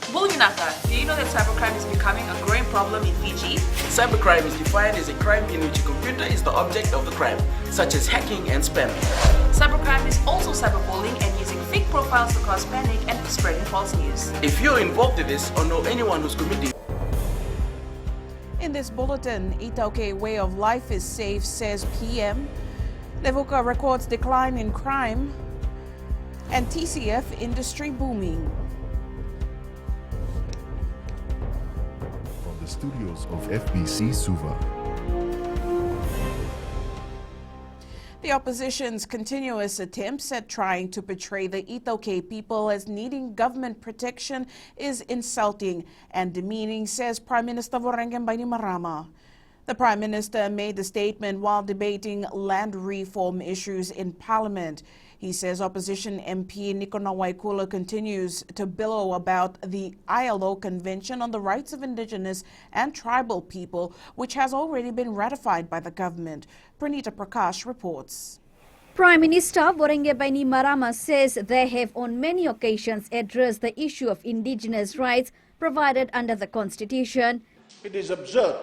Bulginaka, do you know that cybercrime is becoming a growing problem in Fiji? Cybercrime is defined as a crime in which a computer is the object of the crime, such as hacking and spamming. Cybercrime is also cyberbullying and using fake profiles to cause panic and spreading false news. If you're involved in this or know anyone who's committing. In this bulletin, Itauke way of life is safe, says PM. Levuka records decline in crime and TCF industry booming. From the studios of FBC Suva. The opposition's continuous attempts at trying to portray the Itauke people as needing government protection is insulting and demeaning, says Prime Minister Vorengen Bainimarama. The Prime Minister made the statement while debating land reform issues in Parliament. He says opposition MP Nikona Waikula continues to billow about the ILO Convention on the Rights of Indigenous and Tribal People, which has already been ratified by the government. Pranita Prakash reports. Prime Minister Vorengen Bainimarama says they have on many occasions addressed the issue of indigenous rights provided under the Constitution. It is absurd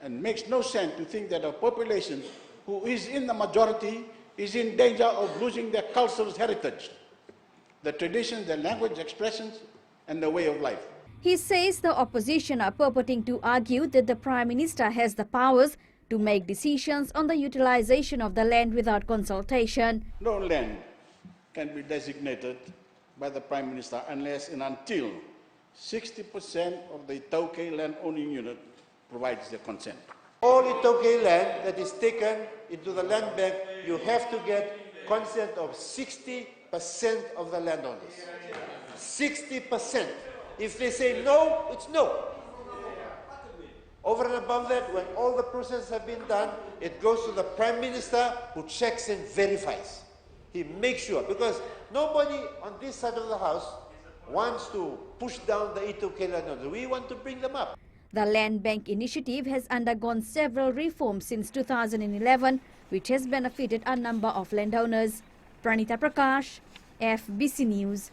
and makes no sense to think that a population who is in the majority is in danger of losing their cultural heritage, the traditions, the language, expressions, and the way of life. He says the opposition are purporting to argue that the Prime Minister has the powers to make decisions on the utilization of the land without consultation. No land can be designated by the Prime Minister unless and until 60% of the Itauke land owning unit provides the consent. All Itauke land that is taken into the land bank, you have to get consent of 60% of the landowners. 60%. If they say no, it's no. Over and above that, when all the processes have been done, it goes to the Prime Minister who checks and verifies. He makes sure, because nobody on this side of the House wants to push down the Itauke landowners. We want to bring them up. The Land Bank initiative has undergone several reforms since 2011, which has benefited a number of landowners. Pranita Prakash, FBC News.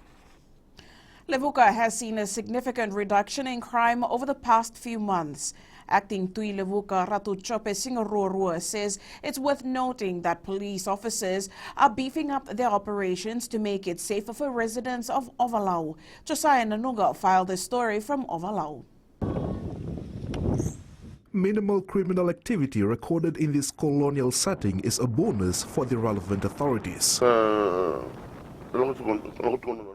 Levuka has seen a significant reduction in crime over the past few months. Acting Tui Levuka Ratu Chope Singarorua says it's worth noting that police officers are beefing up their operations to make it safer for residents of Ovalau. Josiah Nanuga filed this story from Ovalau. Minimal criminal activity recorded in this colonial setting is a bonus for the relevant authorities.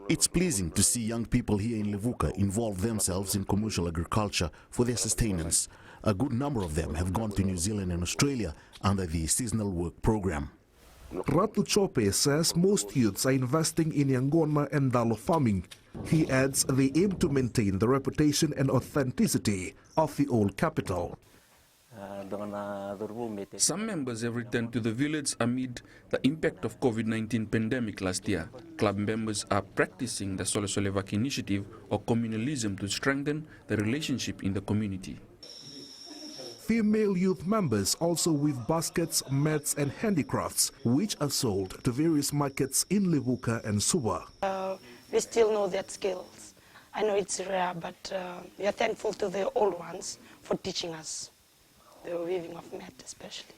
It's pleasing to see young people here in Levuka involve themselves in commercial agriculture for their sustenance. A good number of them have gone to New Zealand and Australia under the seasonal work program. Ratu Chope says most youths are investing in Yangona and Dalo farming. He adds they aim to maintain the reputation and authenticity of the old capital. Some members have returned to the village amid the impact of COVID-19 pandemic last year. Club members are practicing the Solesolevak initiative or communalism to strengthen the relationship in the community. Female youth members also weave baskets, mats and handicrafts, which are sold to various markets in Levuka and Suva. We still know that skills. I know it's rare, but we are thankful to the old ones for teaching us. The weaving of mat especially.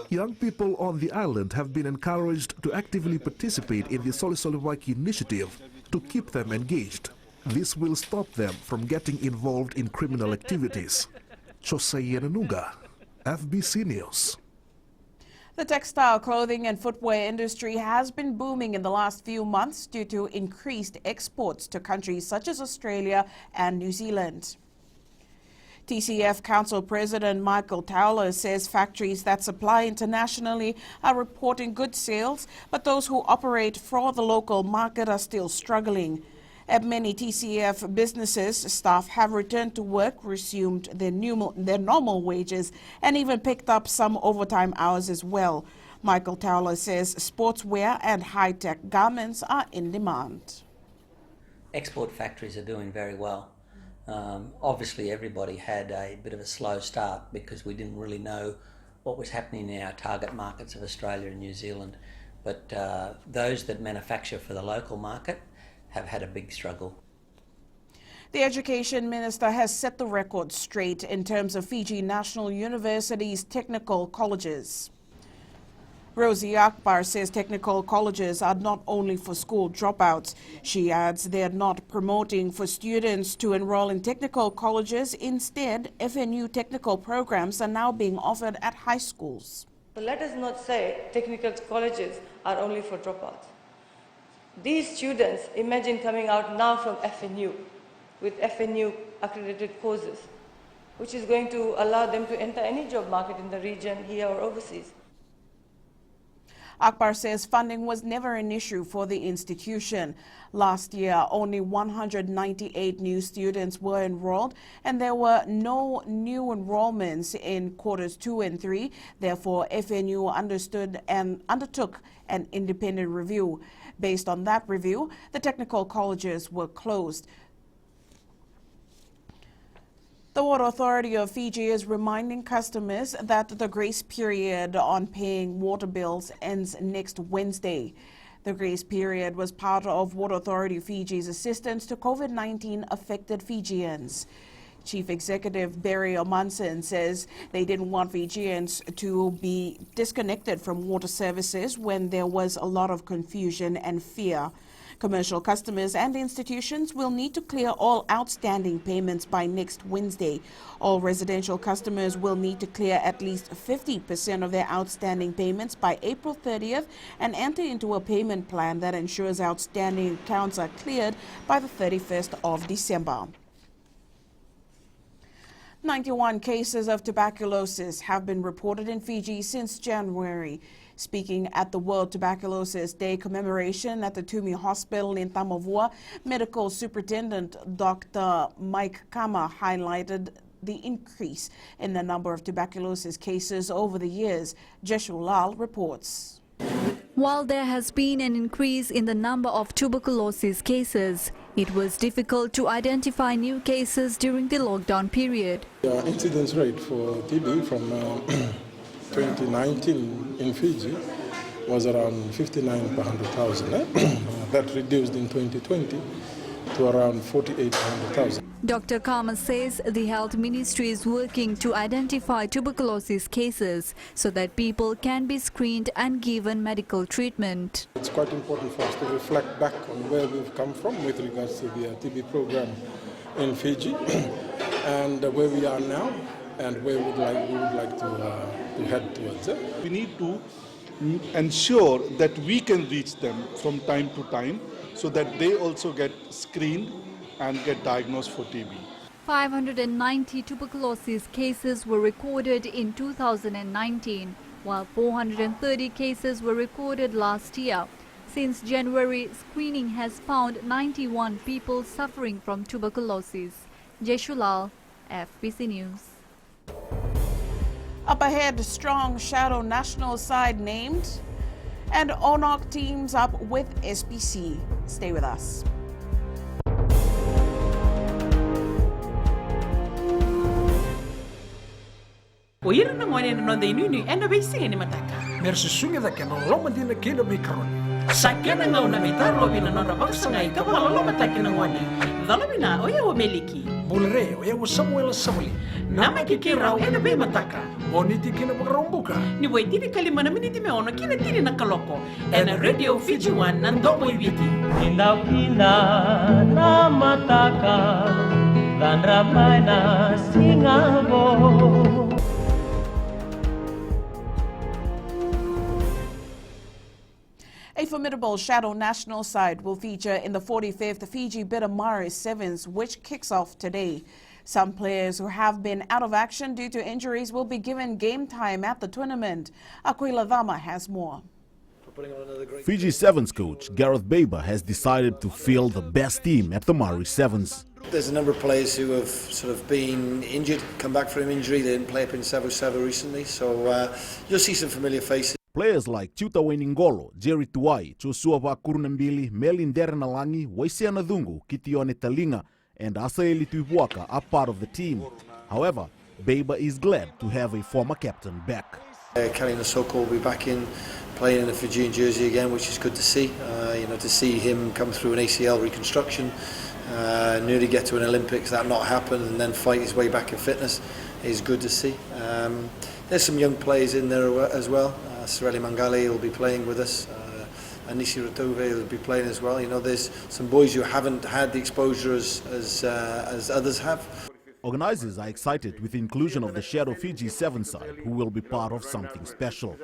Young people on the island have been encouraged to actively participate in the Solesolevak initiative to keep them engaged. This will stop them from getting involved in criminal activities. Josiah Nanuga, FBC News. The textile, clothing and footwear industry has been booming in the last few months due to increased exports to countries such as Australia and New Zealand. TCF Council President Michael Towler says factories that supply internationally are reporting good sales, but those who operate for the local market are still struggling. At many TCF businesses, staff have returned to work, resumed their normal wages, and even picked up some overtime hours as well. Michael Towler says sportswear and high-tech garments are in demand. Export factories are doing very well. Obviously everybody had a bit of a slow start because we didn't really know what was happening in our target markets of Australia and New Zealand. But those that manufacture for the local market have had a big struggle. The Education Minister has set the record straight in terms of Fiji National University's technical colleges. Rosie Akbar says technical colleges are not only for school dropouts. She adds they're not promoting for students to enroll in technical colleges. Instead, FNU technical programs are now being offered at high schools. So let us not say technical colleges are only for dropouts. These students, imagine coming out now from FNU, with FNU accredited courses, which is going to allow them to enter any job market in the region, here or overseas. Akbar says funding was never an issue for the institution. Last year, only 198 new students were enrolled, and there were no new enrollments in quarters 2 and 3. Therefore, FNU undertook an independent review. Based on that review, the technical colleges were closed. The Water Authority of Fiji is reminding customers that the grace period on paying water bills ends next Wednesday. The grace period was part of Water Authority Fiji's assistance to COVID-19 affected Fijians. Chief Executive Barry Omanson says they didn't want Fijians to be disconnected from water services when there was a lot of confusion and fear. Commercial customers and institutions will need to clear all outstanding payments by next Wednesday. All residential customers will need to clear at least 50% of their outstanding payments by April 30th and enter into a payment plan that ensures outstanding accounts are cleared by the 31st of December. 91 cases of tuberculosis have been reported in Fiji since January. Speaking at the World Tuberculosis Day commemoration at the Tumi Hospital in Tamavua, Medical Superintendent Dr. Mike Kama highlighted the increase in the number of tuberculosis cases over the years. Jeshu Lal reports. While there has been an increase in the number of tuberculosis cases, it was difficult to identify new cases during the lockdown period. The incidence rate for TB from 2019 in Fiji was around 59 per 100,000. That reduced in 2020 to around 48 per 100,000. Dr. Kama says the Health Ministry is working to identify tuberculosis cases so that people can be screened and given medical treatment. It's quite important for us to reflect back on where we've come from with regards to the TB program in Fiji and where we are now and where we would like to head towards. We need to ensure that we can reach them from time to time so that they also get screened and get diagnosed for TB. 590 tuberculosis cases were recorded in 2019, while 430 cases were recorded last year. Since January, screening has found 91 people suffering from tuberculosis. Jeshulal, FBC News. Up ahead, strong shadow national side named, and ONOC teams up with SPC. Stay with us. Oira na ngone no de nunu ena be singe ni mataka. Mersi sunga da kena loma dina kena be karon. Sakena ngau na mitaro bina na baksa ngai ka wala loma takina ngone. Dalabina oya o meliki. Bulre oya o Samuel Samuli. Nama kikira ena be mataka. Oniti kena bakarombuka. Ni waitini kalimana miniti me ono kina tini na kaloko. Ena Radio Fiji One nandomo ibiti. Pinda pinda na mataka. Dandra paina singabo. A formidable shadow national side will feature in the 45th Fiji Bitamari Sevens, which kicks off today. Some players who have been out of action due to injuries will be given game time at the tournament. Aquila Dhama has more. Fiji Sevens coach Gareth Baber has decided to field the best team at the Maori Sevens. There's a number of players who have sort of been injured, come back from injury. They didn't play up in Savo recently, so you'll see some familiar faces. Players like Tuta Wainingolo, Jerry Tuai, Joshua Kurunambili, Melin Derenalangi, Waisiana Dungu, Kitione Talinga, and Asaeli Tuipuaka are part of the team. However, Baber is glad to have a former captain back. Kelly Nasoko will be back in, playing in the Fijian jersey again, which is good to see. To see him come through an ACL reconstruction, nearly get to an Olympics, that not happen, and then fight his way back in fitness is good to see. There's some young players in there as well. Sireli Mangali will be playing with us. Anisi Ratove will be playing as well. You know, there's some boys who haven't had the exposure as others have. Organizers are excited with the inclusion of the Shadow Fiji 7 side, who will be part of something special.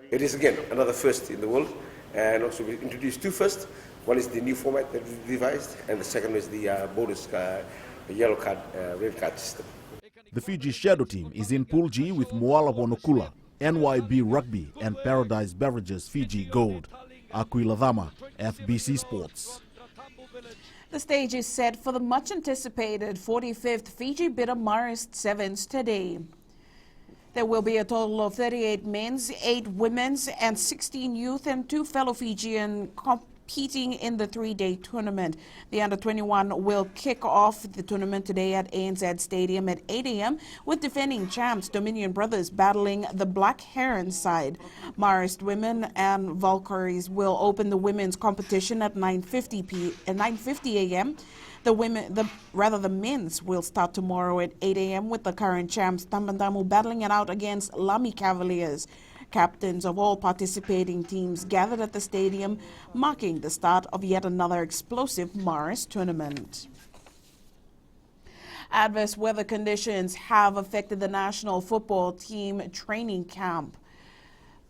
It is again another first in the world, and also we introduced two first. One is the new format that we devised, and the second is the bonus yellow card, red card system. The Fiji Shadow team is in Pool G with Moala Bonokula, NYB Rugby and Paradise Beverages Fiji Gold. Aquila Dhama, FBC Sports. The stage is set for the much-anticipated 45th Fiji Bitter Marist Sevens today. There will be a total of 38 men's, 8 women's, and 16 youth and 2 fellow Fijian competing in the 3-day tournament. The under-21 will kick off the tournament today at ANZ Stadium at 8 a.m. with defending champs Dominion Brothers battling the Black Heron side. Marist women and Valkyries will open the women's competition at 9:50 a.m. The men's will start tomorrow at 8 a.m. with the current champs Tambandamu battling it out against Lami Cavaliers. Captains of all participating teams gathered at the stadium, marking the start of yet another explosive Marist tournament. Adverse weather conditions have affected the national football team training camp.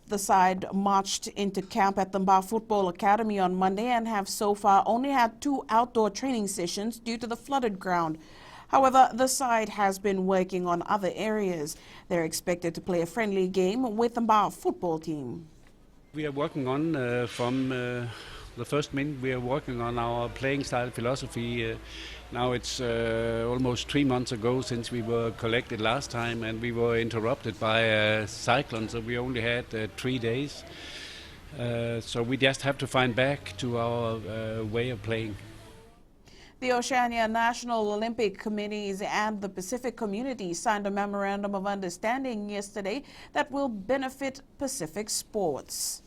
The side marched into camp at the Mba Football Academy on Monday and have so far only had 2 outdoor training sessions due to the flooded ground. However, the side has been working on other areas. They're expected to play a friendly game with the Mba football team. We are working on, from the first minute, we are working on our playing style philosophy. Now it's almost 3 months ago since we were collected last time, and we were interrupted by a cyclone, so we only had 3 days. So we just have to find back to our way of playing. The Oceania National Olympic Committees and the Pacific Community signed a memorandum of understanding yesterday that will benefit Pacific sports.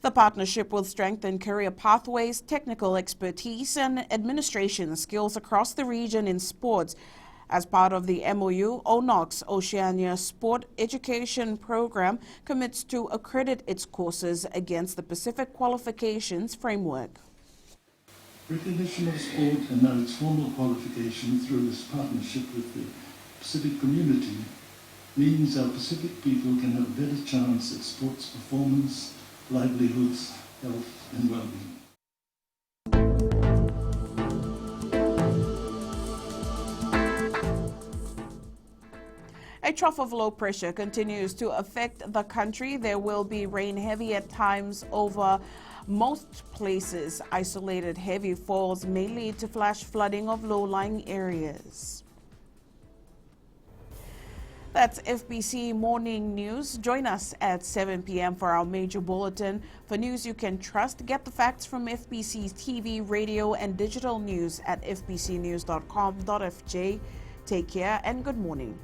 The partnership will strengthen career pathways, technical expertise, and administration skills across the region in sports. As part of the MOU, ONOC's Oceania Sport Education Program commits to accredit its courses against the Pacific Qualifications Framework. Recognition of sport and now its formal qualification through this partnership with the Pacific community means our Pacific people can have a better chance at sports performance, livelihoods, health and well-being. A trough of low pressure continues to affect the country. There will be rain heavy at times over most places. Isolated heavy falls may lead to flash flooding of low-lying areas. That's FBC Morning News. Join us at 7 p.m. for our major bulletin. For news you can trust, get the facts from FBC's TV, radio, and digital news at fbcnews.com.fj. Take care and good morning.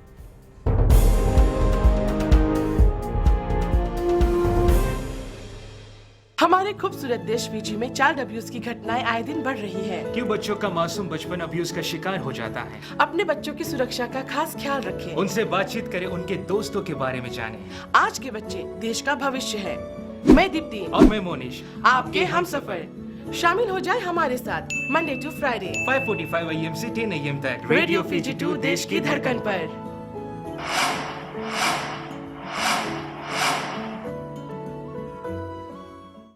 हमारे खूबसूरत देश Fiji में child abuse की घटनाएं आए दिन बढ़ रही हैं। क्यों बच्चों का मासूम बचपन अब्यूज का शिकार हो जाता है? अपने बच्चों की सुरक्षा का खास ख्याल रखें। उनसे बातचीत करें, उनके दोस्तों के बारे में जानें। आज के बच्चे देश का भविष्य है। मैं दीप्ति और मैं मोनिश, आपके हमसफर। शामिल हो जाए हमारे साथ मंडे टू फ्राइडे 5:45 AM से 10 AM तक रेडियो फिजी 2 देश की धड़कन पर।